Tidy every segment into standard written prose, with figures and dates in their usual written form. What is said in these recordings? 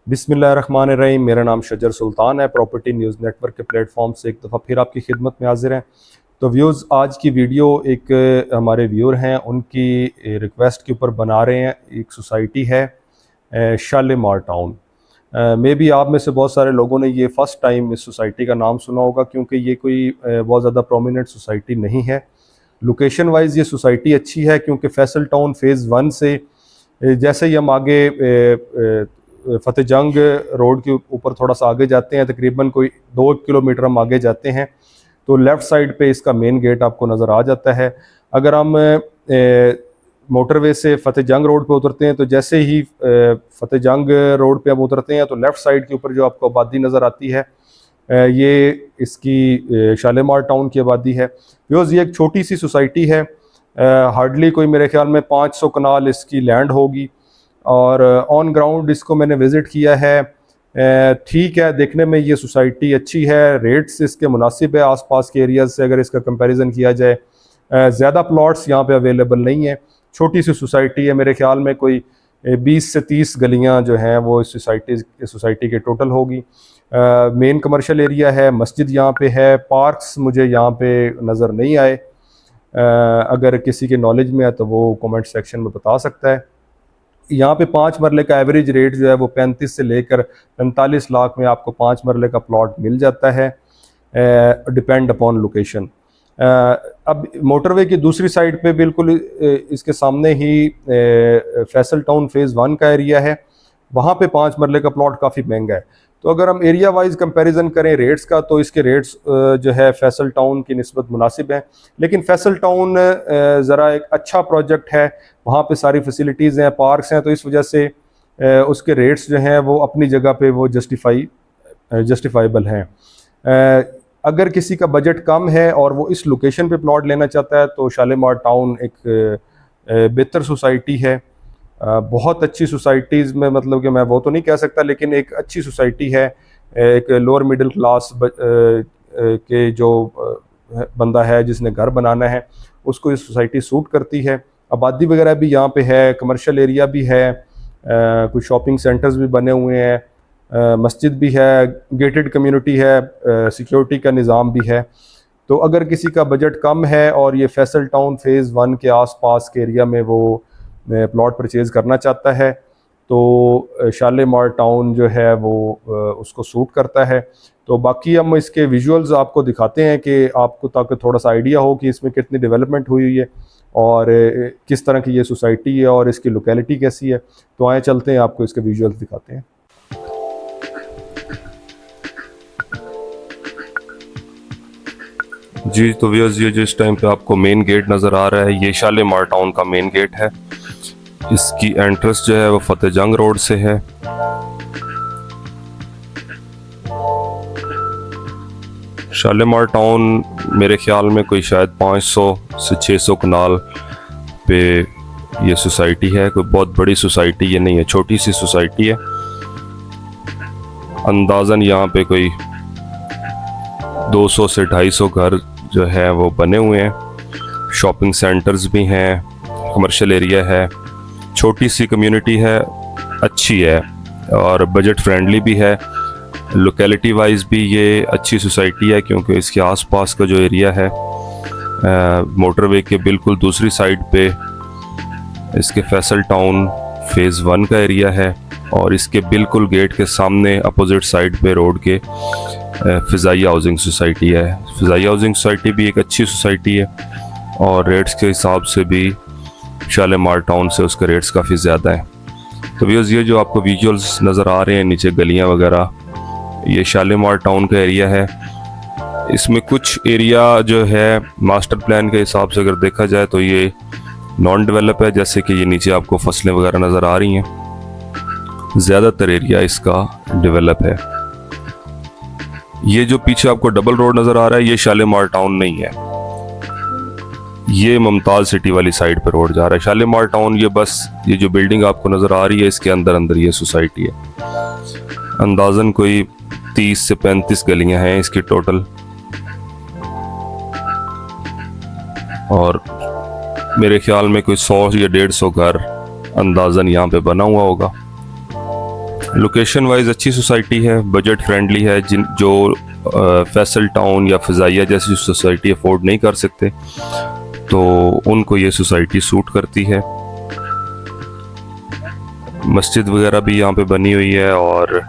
बिस्मिल्लाहिर्रहमानिर्रहीम। मेरा नाम शजर सुल्तान है। प्रॉपर्टी न्यूज़ नेटवर्क के प्लेटफॉर्म से एक दफ़ा फिर आपकी खिदमत में हाजिर हैं। तो व्यूज़, आज की वीडियो एक हमारे व्यूअर हैं उनकी रिक्वेस्ट के ऊपर बना रहे हैं। एक सोसाइटी है शालीमार टाउन। मे बी आप में से बहुत सारे लोगों ने ये फ़र्स्ट टाइम इस सोसाइटी का नाम सुना होगा, क्योंकि ये कोई बहुत ज़्यादा प्रोमिनेंट सोसाइटी नहीं है। लोकेशन वाइज ये सोसाइटी अच्छी है, क्योंकि फैसल टाउन फ़ेज़ 1 से जैसे ही हम आगे फतेह जंग रोड के ऊपर थोड़ा सा आगे जाते हैं, तकरीबन कोई 2 किलोमीटर हम आगे जाते हैं तो लेफ़्ट साइड पे इसका मेन गेट आपको नज़र आ जाता है। अगर हम मोटरवे से फतेह जंग रोड पे उतरते हैं तो जैसे ही फतेह जंग रोड पे हम उतरते हैं तो लेफ़्ट साइड के ऊपर जो आपको आबादी नज़र आती है, ये इसकी शालीमार टाउन की आबादी है। बिकॉज़ ये एक छोटी सी सोसाइटी है, हार्डली कोई मेरे ख्याल में 500 कनाल इसकी लैंड होगी, और ऑन ग्राउंड इसको मैंने विज़िट किया है। ठीक है, देखने में ये सोसाइटी अच्छी है, रेट्स इसके मुनासिब है आसपास के एरियाज़ से अगर इसका कंपैरिजन किया जाए। ज़्यादा प्लॉट्स यहाँ पे अवेलेबल नहीं है, छोटी सी सोसाइटी है। मेरे ख्याल में कोई 20 से 30 गलियाँ जो हैं वो इस सोसाइटी के टोटल होगी। मेन कमर्शियल एरिया है, मस्जिद यहाँ पे है, पार्क्स मुझे यहाँ पे नज़र नहीं आए। अगर किसी के नॉलेज में है तो वो कमेंट सेक्शन में बता सकता है। यहाँ पे 5 मरले का एवरेज रेट जो है वो 35 से लेकर 45 लाख में आपको 5 मरले का प्लॉट मिल जाता है, डिपेंड अपॉन लोकेशन। अब मोटरवे की दूसरी साइड पे बिल्कुल इसके सामने ही फैसल टाउन फ़ेज़ 1 का एरिया है, वहाँ पे 5 मरले का प्लॉट काफ़ी महंगा है। तो अगर हम एरिया वाइज कंपैरिजन करें रेट्स का, तो इसके रेट्स जो है फैसल टाउन की निस्बत मुनासिब हैं। लेकिन फैसल टाउन ज़रा एक अच्छा प्रोजेक्ट है, वहाँ पे सारी फैसिलिटीज़ हैं, पार्क्स हैं, तो इस वजह से उसके रेट्स जो हैं वो अपनी जगह पे वो जस्टिफाइबल हैं। अगर किसी का बजट कम है और वो इस लोकेशन पे प्लॉट लेना चाहता है तो शालीमार टाउन एक बेहतर सोसाइटी है। बहुत अच्छी सोसाइटीज़ में, मतलब कि मैं वो तो नहीं कह सकता, लेकिन एक अच्छी सोसाइटी है। एक लोअर मिडिल क्लास के जो बंदा है जिसने घर बनाना है, उसको ये सोसाइटी सूट करती है। आबादी वगैरह भी यहाँ पे है, कमर्शियल एरिया भी है, कुछ शॉपिंग सेंटर्स भी बने हुए हैं, मस्जिद भी है, गेटेड कम्युनिटी है, सिक्योरिटी का निज़ाम भी है। तो अगर किसी का बजट कम है और ये फैसल टाउन फ़ेज़ 1 के आसपास के एरिया में वो प्लॉट परचेज़ करना चाहता है तो शालीमार टाउन जो है वो उसको सूट करता है। तो बाकी हम इसके विजुअल्स आपको दिखाते हैं कि आपको, ताकि थोड़ा सा आइडिया हो कि इसमें कितनी डेवलपमेंट हुई है और किस तरह की ये सोसाइटी है और इसकी लोकेलिटी कैसी है। तो आए चलते हैं, आपको इसके विजुअल्स दिखाते हैं। जी, तो व्यूअर्स, ये जो इस टाइम पे आपको मेन गेट नज़र आ रहा है, ये शालीमार टाउन का मेन गेट है। इसकी एंट्रेंस जो है वो फतेह जंग रोड से है। शालीमार टाउन मेरे ख्याल में कोई शायद 500 से 600 कनाल पे ये सोसाइटी है। कोई बहुत बड़ी सोसाइटी ये नहीं है, छोटी सी सोसाइटी है। अंदाज़न यहाँ पे कोई 200 से 250 घर जो है वो बने हुए हैं। शॉपिंग सेंटर्स भी हैं, कमर्शियल एरिया है, छोटी सी कम्युनिटी है, अच्छी है और बजट फ्रेंडली भी है। लोकेलिटी वाइज भी ये अच्छी सोसाइटी है, क्योंकि इसके आसपास का जो एरिया है मोटरवे के बिल्कुल दूसरी साइड पे इसके फैसल टाउन फ़ेज़ 1 का एरिया है, और इसके बिल्कुल गेट के सामने अपोजिट साइड पे रोड के फ़िज़ाई हाउसिंग सोसाइटी है। फ़िज़ाई हाउसिंग सोसाइटी भी एक अच्छी सोसाइटी है और रेट्स के हिसाब से भी शालीमार टाउन से उसके रेट्स काफ़ी ज़्यादा हैं। तो व्यूअर्स, ये जो आपको विजुअल्स नज़र आ रहे हैं नीचे गलियां वगैरह, ये शालीमार टाउन का एरिया है। इसमें कुछ एरिया जो है मास्टर प्लान के हिसाब से अगर देखा जाए तो ये नॉन डेवलप है, जैसे कि ये नीचे आपको फसलें वगैरह नज़र आ रही हैं। ज़्यादातर एरिया इसका डेवलप है। ये जो पीछे आपको डबल रोड नज़र आ रहा है, ये शालीमार टाउन नहीं है, ये मुमताज़ सिटी वाली साइड पर रोड जा रहा है। शालीमार टाउन ये बस ये जो बिल्डिंग आपको नज़र आ रही है इसके अंदर अंदर ये सोसाइटी है। अंदाज़न कोई 30 से 35 गलियां हैं इसकी टोटल, और मेरे ख्याल में कोई 100 या 150 घर अंदाज़न यहाँ पे बना हुआ होगा। लोकेशन वाइज अच्छी सोसाइटी है, बजट फ्रेंडली है। जो फैसल टाउन या फ़ज़ाइया जैसी सोसाइटी अफोर्ड नहीं कर सकते तो उनको ये सोसाइटी सूट करती है। मस्जिद वगैरह भी यहाँ पे बनी हुई है और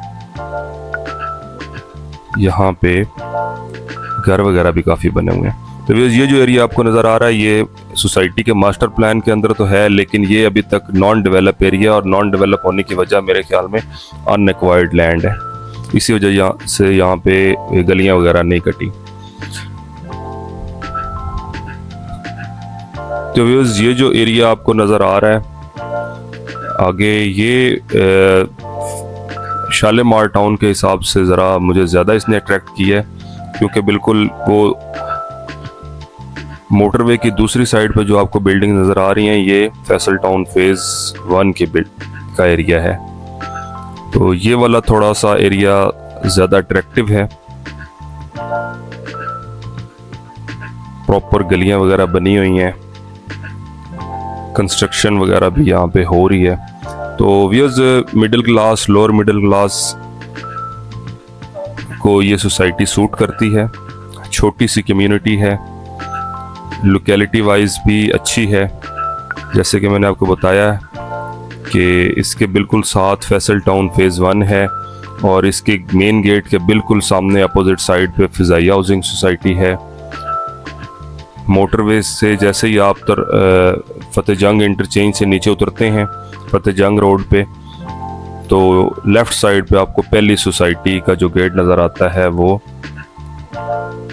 यहाँ पे घर वगैरह भी काफ़ी बने हुए हैं। तो ये जो एरिया आपको नज़र आ रहा है ये सोसाइटी के मास्टर प्लान के अंदर तो है, लेकिन ये अभी तक नॉन डेवलप एरिया और नॉन डेवलप होने की वजह मेरे ख्याल में अनएक्वायर्ड लैंड है, इसी वजह से यहाँ पे गलियाँ वगैरह नहीं कटी। तो व्यूअर्स ये जो एरिया आपको नज़र आ रहा है आगे, ये शालीमार टाउन के हिसाब से ज़रा मुझे ज़्यादा इसने अट्रैक्ट किया है, क्योंकि बिल्कुल वो मोटरवे की दूसरी साइड पे जो आपको बिल्डिंग नज़र आ रही हैं ये फैसल टाउन फेज़ 1 के का एरिया है। तो ये वाला थोड़ा सा एरिया ज़्यादा अट्रैक्टिव है, प्रॉपर गलियां वगैरह बनी हुई हैं, कंस्ट्रक्शन वगैरह भी यहाँ पे हो रही है। तो viewers middle class, lower middle class को ये सोसाइटी सूट करती है। छोटी सी कम्युनिटी है, लोकेलिटी वाइज भी अच्छी है, जैसे कि मैंने आपको बताया कि इसके बिल्कुल साथ फैसल टाउन फेज़ 1 है और इसके मेन गेट के बिल्कुल सामने अपोजिट साइड पे फ़ज़ाइया हाउसिंग सोसाइटी है। मोटरवे से जैसे ही आप फतेह जंग इंटरचेंज से नीचे उतरते हैं फतेह जंग रोड पे, तो लेफ़्ट साइड पे आपको पहली सोसाइटी का जो गेट नज़र आता है वो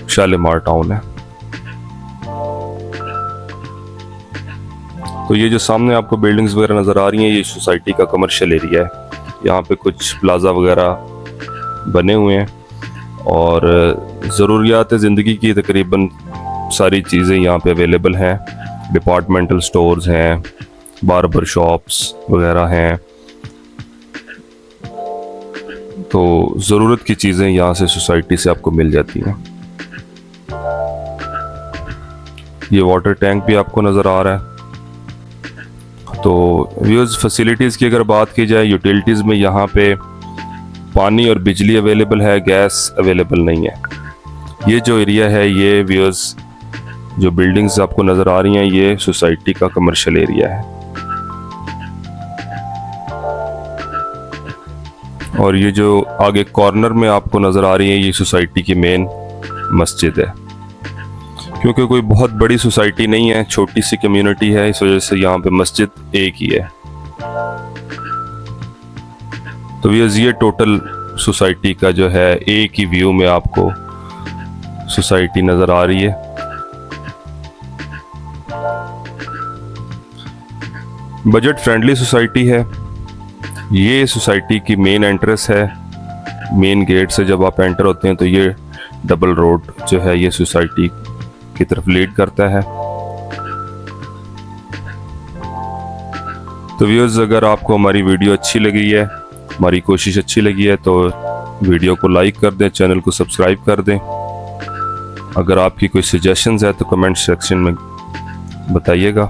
शालीमार टाउन है। तो ये जो सामने आपको बिल्डिंग्स वगैरह नज़र आ रही हैं ये सोसाइटी का कमर्शियल एरिया है। यहाँ पे कुछ प्लाजा वगैरह बने हुए हैं और ज़रूरियात ज़िंदगी की तकरीबन सारी चीज़ें यहाँ पे अवेलेबल हैं। डिपार्टमेंटल स्टोर्स हैं, बार्बर शॉप्स वगैरह हैं, तो ज़रूरत की चीज़ें यहाँ से सोसाइटी से आपको मिल जाती हैं। ये वाटर टैंक भी आपको नज़र आ रहा है। तो व्यूअर्स फैसिलिटीज़ की अगर बात की जाए, यूटिलिटीज़ में यहाँ पे पानी और बिजली अवेलेबल है, गैस अवेलेबल नहीं है। ये जो एरिया है ये व्यूअर्स जो बिल्डिंग्स आपको नज़र आ रही हैं ये सोसाइटी का कमर्शियल एरिया है। और ये जो आगे कॉर्नर में आपको नज़र आ रही है ये सोसाइटी की मेन मस्जिद है। क्योंकि कोई बहुत बड़ी सोसाइटी नहीं है, छोटी सी कम्युनिटी है, इस वजह से यहाँ पे मस्जिद एक ही है। तो ये टोटल सोसाइटी का जो है एक ही व्यू में आपको सोसाइटी नज़र आ रही है। बजट फ्रेंडली सोसाइटी है। ये सोसाइटी की मेन एंट्रेंस है। मेन गेट से जब आप एंटर होते हैं तो ये डबल रोड जो है ये सोसाइटी की तरफ लीड करता है। तो व्यूअर्स अगर आपको हमारी वीडियो अच्छी लगी है, हमारी कोशिश अच्छी लगी है तो वीडियो को लाइक कर दें, चैनल को सब्सक्राइब कर दें। अगर आपकी कोई सजेशंस है तो कमेंट सेक्शन में बताइएगा।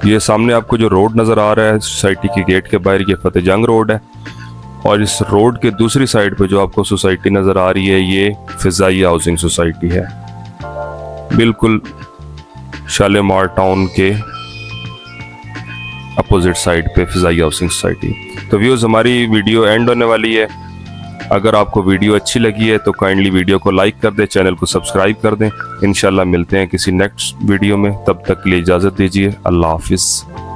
ये सामने आपको जो रोड नज़र आ रहा है सोसाइटी के गेट के बाहर, ये फतेह जंग रोड है और इस रोड के दूसरी साइड पे जो आपको सोसाइटी नज़र आ रही है ये फ़ज़ाइया हाउसिंग सोसाइटी है, बिल्कुल शालीमार टाउन के अपोजिट साइड पे फ़ज़ाइया हाउसिंग सोसाइटी। तो व्यूअर्स हमारी वीडियो एंड होने वाली है। अगर आपको वीडियो अच्छी लगी है तो काइंडली वीडियो को लाइक कर दें, चैनल को सब्सक्राइब कर दें। इंशाल्लाह मिलते हैं किसी नेक्स्ट वीडियो में, तब तक के लिए इजाज़त दीजिए। अल्लाह हाफिज़।